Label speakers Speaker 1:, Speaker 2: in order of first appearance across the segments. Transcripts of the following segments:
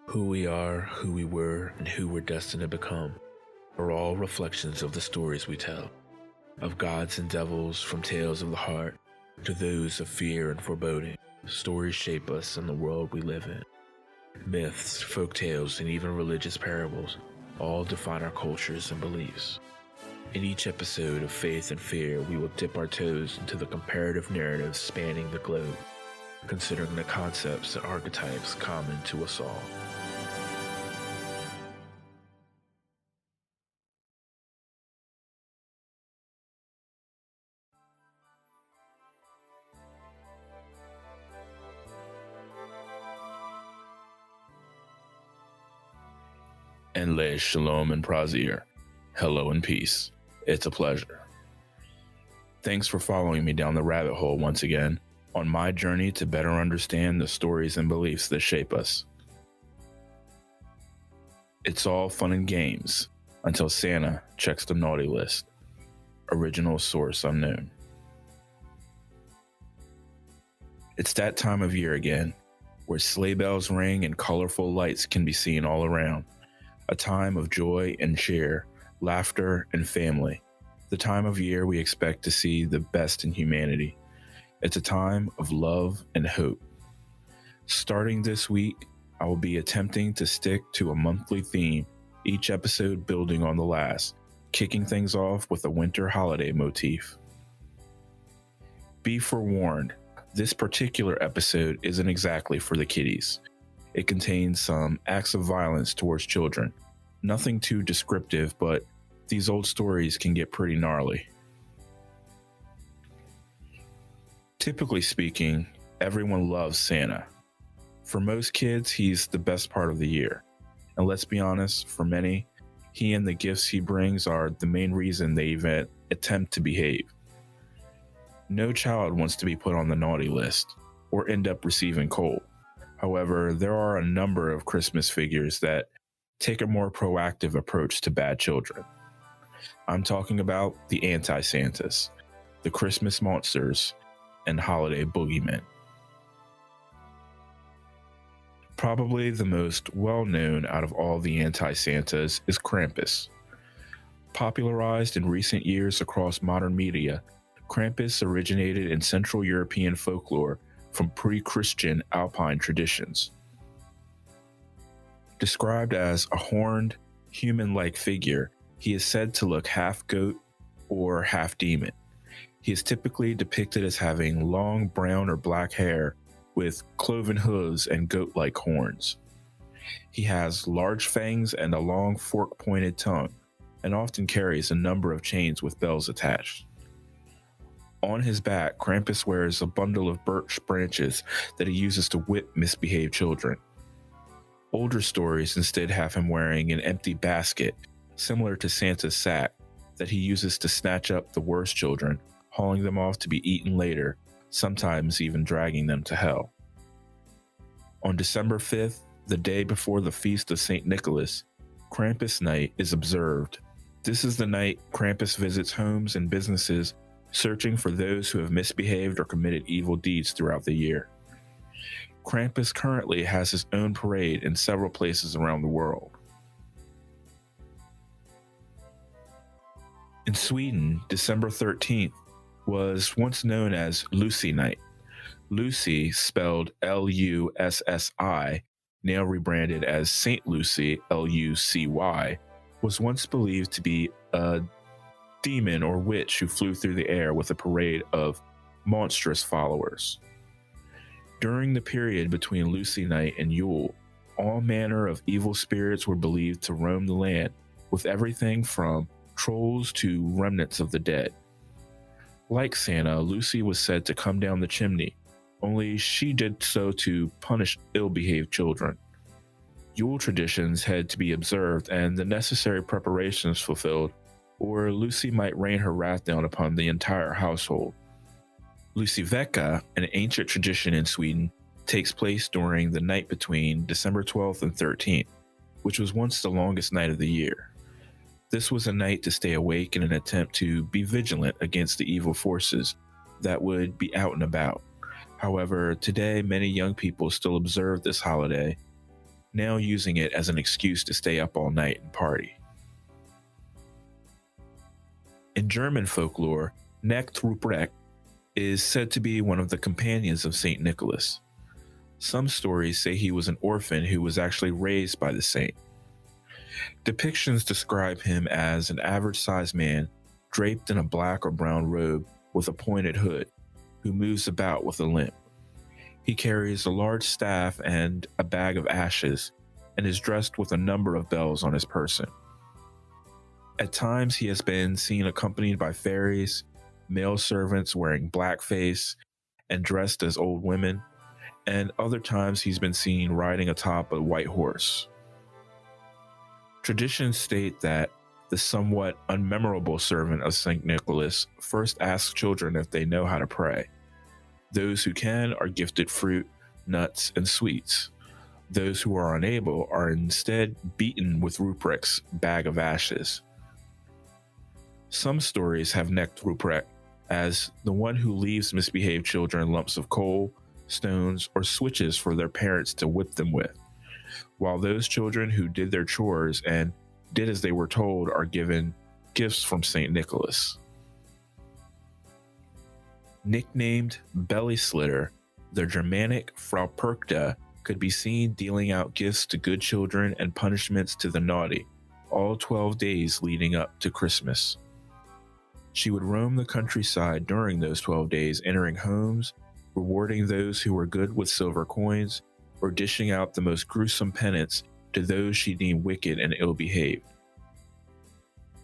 Speaker 1: Who we are, who we were, and who we're destined to become are all reflections of the stories we tell, of gods and devils from tales of the heart to those of fear and foreboding. Stories shape us in the world we live in. Myths, folk tales, and even religious parables all define our cultures and beliefs. In each episode of Faith and Fear, we will dip our toes into the comparative narratives spanning the globe, considering the concepts and archetypes common to us all. And lay shalom and prazir. Hello and peace. It's a pleasure. Thanks for following me down the rabbit hole once again on my journey to better understand the stories and beliefs that shape us. It's all fun and games until Santa checks the naughty list. Original source unknown. It's that time of year again, where sleigh bells ring and colorful lights can be seen all around. A time of joy and cheer, laughter and family. The time of year we expect to see the best in humanity. It's a time of love and hope. Starting this week, I will be attempting to stick to a monthly theme, each episode building on the last, kicking things off with a winter holiday motif. Be forewarned, this particular episode isn't exactly for the kiddies. It contains some acts of violence towards children. Nothing too descriptive, but these old stories can get pretty gnarly. Typically speaking, everyone loves Santa. For most kids, he's the best part of the year. And let's be honest, for many, he and the gifts he brings are the main reason they even attempt to behave. No child wants to be put on the naughty list or end up receiving coal. However, there are a number of Christmas figures that take a more proactive approach to bad children. I'm talking about the anti-Santas, the Christmas monsters, and holiday boogeymen. Probably the most well-known out of all the anti-Santas is Krampus. Popularized in recent years across modern media, Krampus originated in Central European folklore from pre-Christian Alpine traditions. Described as a horned, human-like figure, he is said to look half goat or half demon. He is typically depicted as having long brown or black hair with cloven hooves and goat-like horns. He has large fangs and a long fork-pointed tongue, and often carries a number of chains with bells attached. On his back, Krampus wears a bundle of birch branches that he uses to whip misbehaved children. Older stories instead have him wearing an empty basket, similar to Santa's sack, that he uses to snatch up the worst children, hauling them off to be eaten later, sometimes even dragging them to hell. On December 5th, the day before the feast of St. Nicholas, Krampus Night is observed. This is the night Krampus visits homes and businesses, searching for those who have misbehaved or committed evil deeds throughout the year. Krampus currently has his own parade in several places around the world. In Sweden, December 13th was once known as Lussi Night. Lussi, spelled Lussi, now rebranded as St. Lucy, Lucy, was once believed to be a demon or witch who flew through the air with a parade of monstrous followers. During the period between Lussi Night and Yule, all manner of evil spirits were believed to roam the land, with everything from trolls to remnants of the dead. Like Santa, Lussi was said to come down the chimney, only she did so to punish ill-behaved children. Yule traditions had to be observed and the necessary preparations fulfilled, or Lussi might rain her wrath down upon the entire household. Lussivecka, an ancient tradition in Sweden, takes place during the night between December 12th and 13th, which was once the longest night of the year. This was a night to stay awake in an attempt to be vigilant against the evil forces that would be out and about. However, today many young people still observe this holiday now using it as an excuse to stay up all night and party. In German folklore, Knecht Ruprecht is said to be one of the companions of St. Nicholas. Some stories say he was an orphan who was actually raised by the saint. Depictions describe him as an average-sized man draped in a black or brown robe with a pointed hood, who moves about with a limp. He carries a large staff and a bag of ashes, and is dressed with a number of bells on his person. At times he has been seen accompanied by fairies, male servants wearing blackface and dressed as old women, and other times he's been seen riding atop a white horse. Traditions state that the somewhat unmemorable servant of St. Nicholas first asks children if they know how to pray. Those who can are gifted fruit, nuts, and sweets. Those who are unable are instead beaten with Ruprecht's bag of ashes. Some stories have Knecht Ruprecht as the one who leaves misbehaved children lumps of coal, stones, or switches for their parents to whip them with, while those children who did their chores and did as they were told are given gifts from St. Nicholas. Nicknamed Belly Slitter, the Germanic Frau Perchta could be seen dealing out gifts to good children and punishments to the naughty, all 12 days leading up to Christmas. She would roam the countryside during those 12 days, entering homes, rewarding those who were good with silver coins, or dishing out the most gruesome penance to those she deemed wicked and ill-behaved.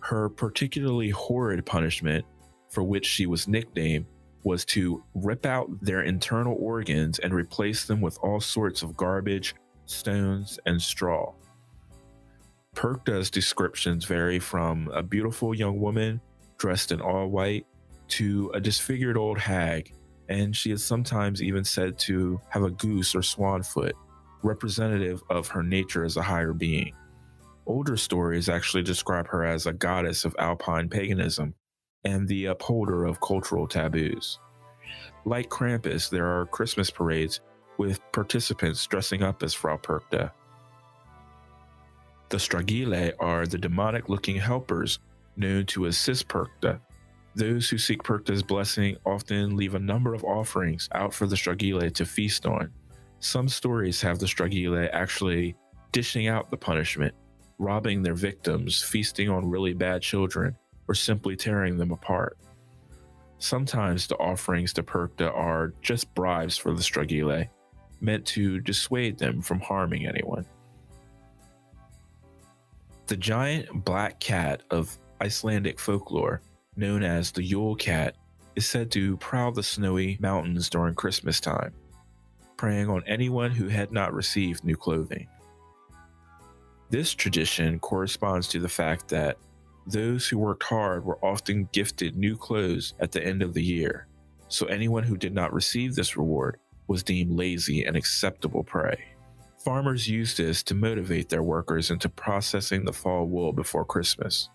Speaker 1: Her particularly horrid punishment, for which she was nicknamed, was to rip out their internal organs and replace them with all sorts of garbage, stones, and straw. Perchta's descriptions vary from a beautiful young woman dressed in all white to a disfigured old hag, and she is sometimes even said to have a goose or swan foot, representative of her nature as a higher being. Older stories actually describe her as a goddess of alpine paganism and the upholder of cultural taboos. Like Krampus, there are Christmas parades with participants dressing up as Frau Perchta. The Straggele are the demonic-looking helpers known to assist Perchta. Those who seek Perchta's blessing often leave a number of offerings out for the Straggele to feast on. Some stories have the Straggele actually dishing out the punishment, robbing their victims, feasting on really bad children, or simply tearing them apart. Sometimes the offerings to Perchta are just bribes for the Straggele, meant to dissuade them from harming anyone. The giant black cat of Icelandic folklore, known as the Yule Cat, is said to prowl the snowy mountains during Christmas time, preying on anyone who had not received new clothing. This tradition corresponds to the fact that those who worked hard were often gifted new clothes at the end of the year, so anyone who did not receive this reward was deemed lazy and acceptable prey. Farmers used this to motivate their workers into processing the fall wool before Christmas.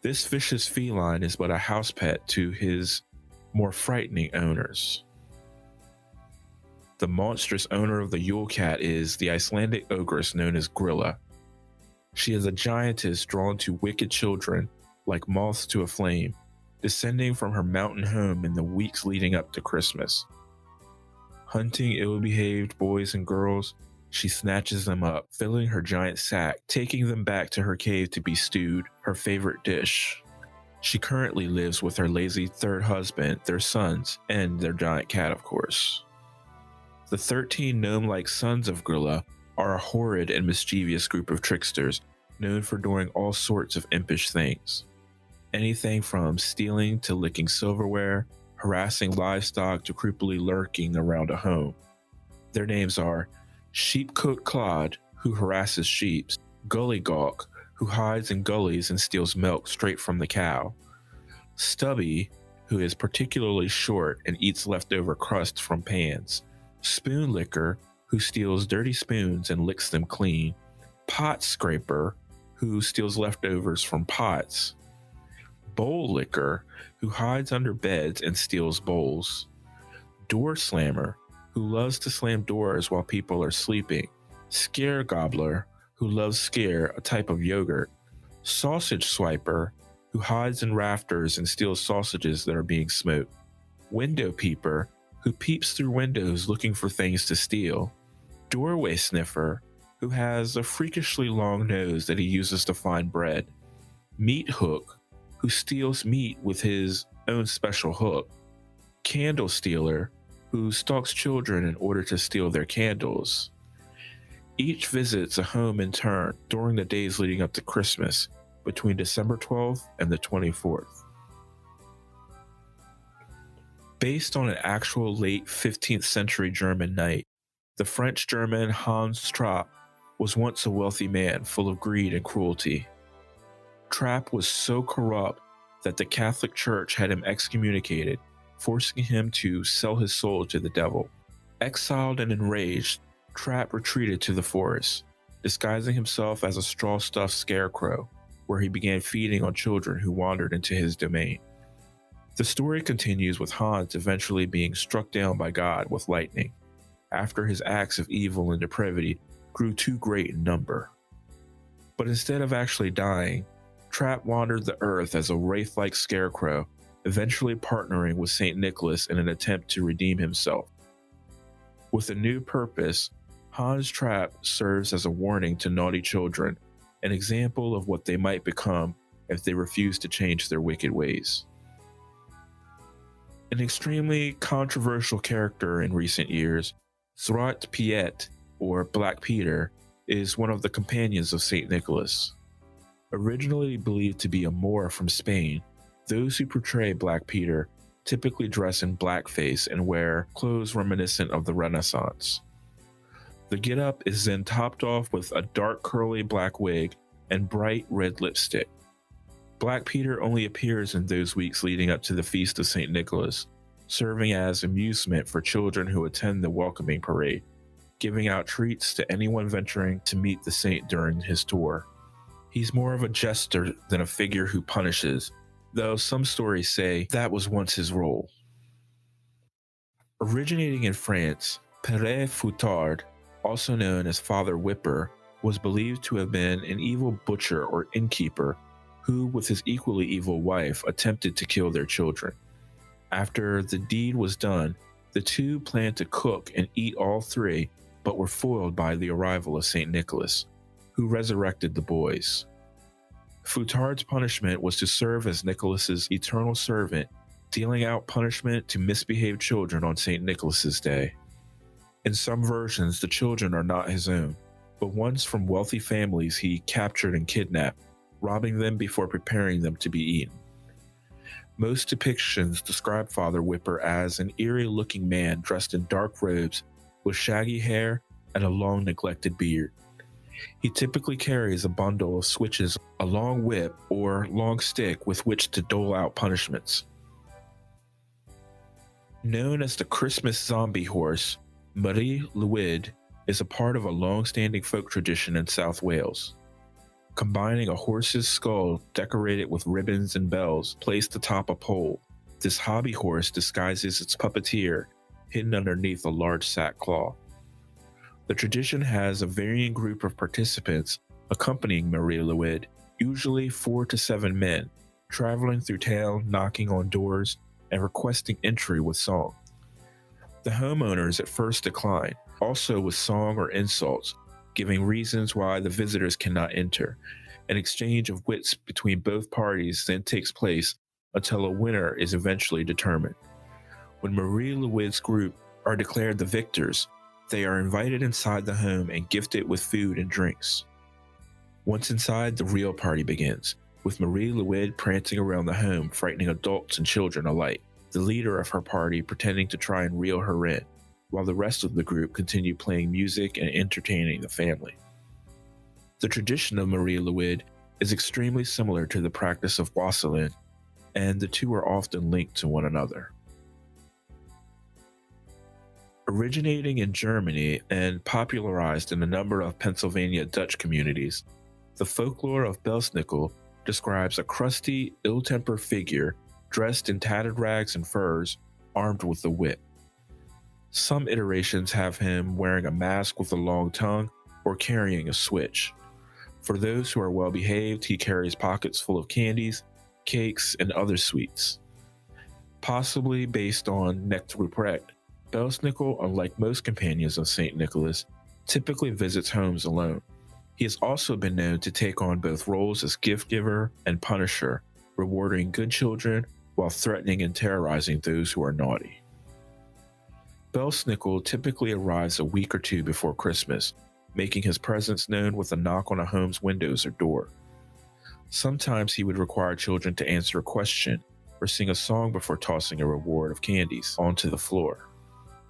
Speaker 1: This vicious feline is but a house pet to his more frightening owners. The monstrous owner of the Yule Cat is the Icelandic ogress known as Gryla. She is a giantess drawn to wicked children like moths to a flame, descending from her mountain home in the weeks leading up to Christmas. Hunting ill-behaved boys and girls, she snatches them up, filling her giant sack, taking them back to her cave to be stewed, her favorite dish. She currently lives with her lazy third husband, their sons, and their giant cat, of course. The 13 gnome-like sons of Gryla are a horrid and mischievous group of tricksters known for doing all sorts of impish things. Anything from stealing to licking silverware, harassing livestock to creepily lurking around a home. Their names are Sheepcoat Clod, who harasses sheep, Gully Gawk, who hides in gullies and steals milk straight from the cow, Stubby, who is particularly short and eats leftover crust from pans, Spoon Licker, who steals dirty spoons and licks them clean, Pot Scraper, who steals leftovers from pots, Bowl Licker, who hides under beds and steals bowls, Door Slammer, who loves to slam doors while people are sleeping, scare gobbler, who loves scare, a type of yogurt, sausage swiper, who hides in rafters and steals sausages that are being smoked, window peeper, who peeps through windows looking for things to steal, doorway sniffer, who has a freakishly long nose that he uses to find bread, meat hook, who steals meat with his own special hook, candle stealer, who stalks children in order to steal their candles. Each visits a home in turn during the days leading up to Christmas, between December 12th and the 24th. Based on an actual late 15th century German knight, the French-German Hans Trapp was once a wealthy man full of greed and cruelty. Trapp was so corrupt that the Catholic Church had him excommunicated, forcing him to sell his soul to the devil. Exiled and enraged, Trapp retreated to the forest, disguising himself as a straw-stuffed scarecrow, where he began feeding on children who wandered into his domain. The story continues with Hans eventually being struck down by God with lightning, after his acts of evil and depravity grew too great in number. But instead of actually dying, Trapp wandered the earth as a wraith-like scarecrow, eventually partnering with St. Nicholas in an attempt to redeem himself. With a new purpose, Hans Trapp serves as a warning to naughty children, an example of what they might become if they refuse to change their wicked ways. An extremely controversial character in recent years, Zwarte Piet, or Black Peter, is one of the companions of St. Nicholas. Originally believed to be a Moor from Spain, those who portray Black Peter typically dress in blackface and wear clothes reminiscent of the Renaissance. The getup is then topped off with a dark curly black wig and bright red lipstick. Black Peter only appears in those weeks leading up to the feast of St. Nicholas, serving as amusement for children who attend the welcoming parade, giving out treats to anyone venturing to meet the saint during his tour. He's more of a jester than a figure who punishes, though some stories say that was once his role. Originating in France, Pere Fouettard, also known as Father Whipper, was believed to have been an evil butcher or innkeeper who, with his equally evil wife, attempted to kill their children. After the deed was done, the two planned to cook and eat all three, but were foiled by the arrival of St. Nicholas, who resurrected the boys. Fouettard's punishment was to serve as Nicholas's eternal servant, dealing out punishment to misbehaved children on St. Nicholas's Day. In some versions, the children are not his own, but ones from wealthy families he captured and kidnapped, robbing them before preparing them to be eaten. Most depictions describe Father Whipper as an eerie-looking man dressed in dark robes with shaggy hair and a long neglected beard. He typically carries a bundle of switches, a long whip, or long stick with which to dole out punishments. Known as the Christmas zombie horse, Lwyd is a part of a long-standing folk tradition in South Wales. Combining a horse's skull decorated with ribbons and bells placed atop a pole, this hobby horse disguises its puppeteer hidden underneath a large sackcloth. The tradition has a varying group of participants accompanying Marie Lwyd, usually 4 to 7 men, traveling through town, knocking on doors, and requesting entry with song. The homeowners at first decline, also with song or insults, giving reasons why the visitors cannot enter. An exchange of wits between both parties then takes place until a winner is eventually determined. When Marie Lwyd's group are declared the victors, they are invited inside the home and gifted with food and drinks. Once inside, the real party begins, with Marie Lwyd prancing around the home, frightening adults and children alike, the leader of her party pretending to try and reel her in, while the rest of the group continue playing music and entertaining the family. The tradition of Marie Lwyd is extremely similar to the practice of wassailing, and the two are often linked to one another. Originating in Germany and popularized in a number of Pennsylvania Dutch communities, the folklore of Belsnickel describes a crusty, ill-tempered figure dressed in tattered rags and furs, armed with a whip. Some iterations have him wearing a mask with a long tongue, or carrying a switch. For those who are well behaved, he carries pockets full of candies, cakes, and other sweets. Possibly based on Knecht Ruprecht, Belsnickel, unlike most companions of St. Nicholas, typically visits homes alone. He has also been known to take on both roles as gift giver and punisher, rewarding good children while threatening and terrorizing those who are naughty. Belsnickel typically arrives a week or two before Christmas, making his presence known with a knock on a home's windows or door. Sometimes he would require children to answer a question or sing a song before tossing a reward of candies onto the floor.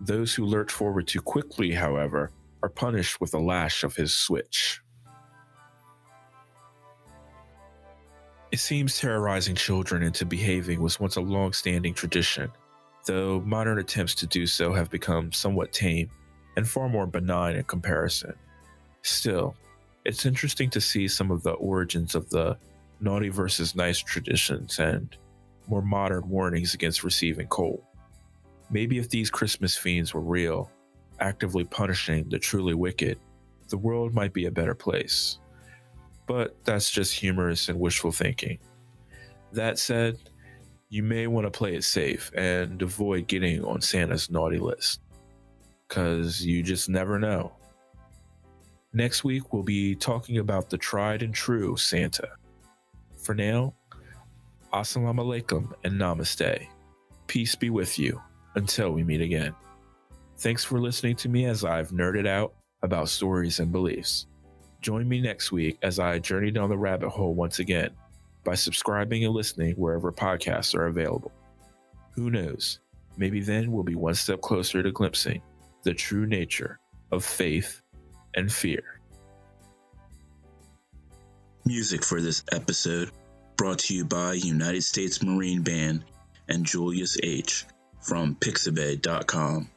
Speaker 1: Those who lurch forward too quickly, however, are punished with a lash of his switch. It seems terrorizing children into behaving was once a long-standing tradition, though modern attempts to do so have become somewhat tame and far more benign in comparison. Still, it's interesting to see some of the origins of the naughty versus nice traditions and more modern warnings against receiving coal. Maybe if these Christmas fiends were real, actively punishing the truly wicked, the world might be a better place. But that's just humorous and wishful thinking. That said, you may want to play it safe and avoid getting on Santa's naughty list, because you just never know. Next week, we'll be talking about the tried and true Santa. For now, Assalamu alaikum and namaste. Peace be with you until we meet again. Thanks for listening to me as I've nerded out about stories and beliefs. Join me next week as I journey down the rabbit hole once again by subscribing and listening wherever podcasts are available. Who knows, maybe then we'll be one step closer to glimpsing the true nature of faith and fear.
Speaker 2: Music for this episode brought to you by United States Marine Band and Julius H. from Pixabay.com.